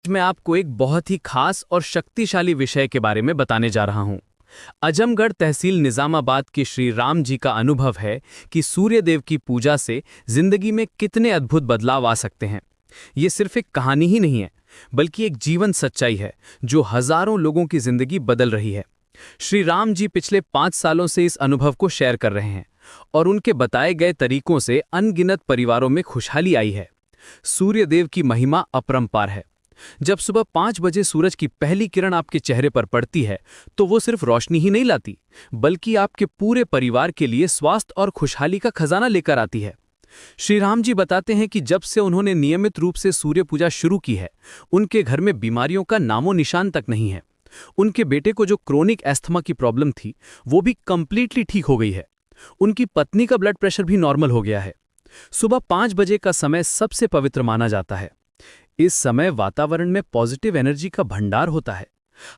मैं आपको एक बहुत ही खास और शक्तिशाली विषय के बारे में बताने जा रहा हूं। आजमगढ़ तहसील निजामाबाद के श्री राम जी का अनुभव है कि सूर्यदेव की पूजा से जिंदगी में कितने अद्भुत बदलाव आ सकते हैं। ये सिर्फ एक कहानी ही नहीं है, बल्कि एक जीवन सच्चाई है जो हजारों लोगों की जिंदगी बदल रही है। श्री राम जी पिछले 5 सालों से इस अनुभव को शेयर कर रहे हैं और उनके बताए गए तरीकों से अनगिनत परिवारों में खुशहाली आई है। सूर्यदेव की महिमा अपरंपार है। जब सुबह 5 बजे सूरज की पहली किरण आपके चेहरे पर पड़ती है तो वो सिर्फ रोशनी ही नहीं लाती, बल्कि आपके पूरे परिवार के लिए स्वास्थ्य और खुशहाली का खजाना लेकर आती है। श्री राम जी बताते हैं कि जब से उन्होंने नियमित रूप से सूर्य पूजा शुरू की है, उनके घर में बीमारियों का नामो निशान तक नहीं है। उनके बेटे को जो क्रोनिक एस्थमा की प्रॉब्लम थी, वो भी कंप्लीटली ठीक हो गई है। उनकी पत्नी का ब्लड प्रेशर भी नॉर्मल हो गया है। सुबह 5 बजे का समय सबसे पवित्र माना जाता है। इस समय वातावरण में पॉजिटिव एनर्जी का भंडार होता है।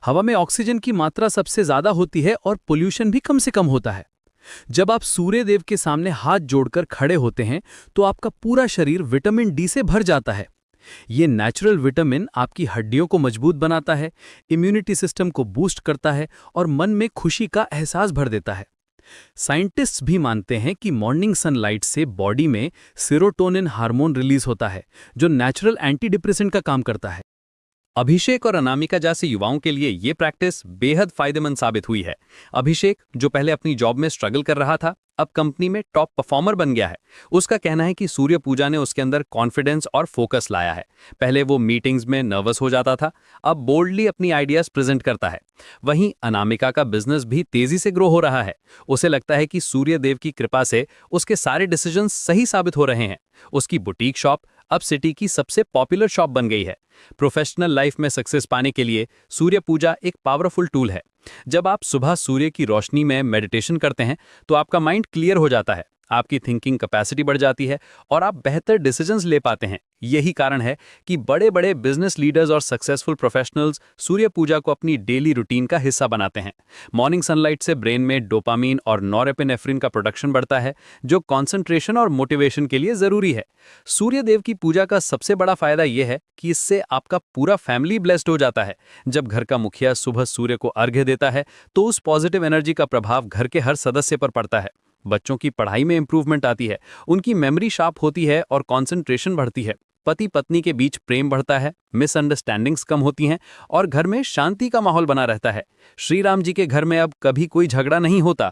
हवा में ऑक्सीजन की मात्रा सबसे ज्यादा होती है और पोल्यूशन भी कम से कम होता है। जब आप सूर्यदेव के सामने हाथ जोड़कर खड़े होते हैं तो आपका पूरा शरीर विटामिन डी से भर जाता है। ये नेचुरल विटामिन आपकी हड्डियों को मजबूत बनाता है, इम्यूनिटी सिस्टम को बूस्ट करता है और मन में खुशी का एहसास भर देता है। साइंटिस्ट्स भी मानते हैं कि मॉर्निंग सनलाइट से बॉडी में सेरोटोनिन हार्मोन रिलीज होता है, जो नेचुरल एंटी डिप्रेसेंट का काम करता है। अभिषेक और अनामिका जैसे युवाओं के लिए ये प्रैक्टिस बेहद फायदेमंद साबित हुई है। अभिषेक, जो पहले अपनी जॉब में स्ट्रगल कर रहा था, अब कंपनी में टॉप परफॉर्मर बन गया है। उसका कहना है कि सूर्य पूजा ने उसके अंदर कॉन्फिडेंस और फोकस लाया है। पहले वो मीटिंग्स में नर्वस हो जाता था, अब बोल्डली अपनी आइडियाज प्रेजेंट करता है। वहीं अनामिका का बिजनेस भी तेजी से ग्रो हो रहा है। उसे लगता है कि सूर्य देव की कृपा से उसके सारे डिसीजंस सही साबित हो रहे हैं। उसकी बुटीक शॉप अब सिटी की सबसे पॉपुलर शॉप बन गई है। प्रोफेशनल लाइफ में सक्सेस पाने के लिए सूर्य पूजा एक पावरफुल टूल है। जब आप सुबह सूर्य की रोशनी में मेडिटेशन करते हैं तो आपका माइंड क्लियर हो जाता है, आपकी थिंकिंग कैपेसिटी बढ़ जाती है और आप बेहतर डिसीजंस ले पाते हैं। यही कारण है कि बड़े बड़े बिजनेस लीडर्स और सक्सेसफुल प्रोफेशनल्स सूर्य पूजा को अपनी डेली रूटीन का हिस्सा बनाते हैं। मॉर्निंग सनलाइट से ब्रेन में डोपामीन और नॉरेपिनेफ्रिन का प्रोडक्शन बढ़ता है, जो कंसंट्रेशन और मोटिवेशन के लिए जरूरी है। सूर्य देव की पूजा का सबसे बड़ा फायदा यह है कि इससे आपका पूरा फैमिली ब्लेस्ड हो जाता है। जब घर का मुखिया सुबह सूर्य को अर्घ्य देता है तो उस पॉजिटिव एनर्जी का प्रभाव घर के हर सदस्य पर पड़ता है। बच्चों की पढ़ाई में इंप्रूवमेंट आती है, उनकी मेमोरी शार्प होती है और कंसंट्रेशन बढ़ती है। पति पत्नी के बीच प्रेम बढ़ता है, मिसअंडरस्टैंडिंग्स कम होती हैं और घर में शांति का माहौल बना रहता है। श्री राम जी के घर में अब कभी कोई झगड़ा नहीं होता।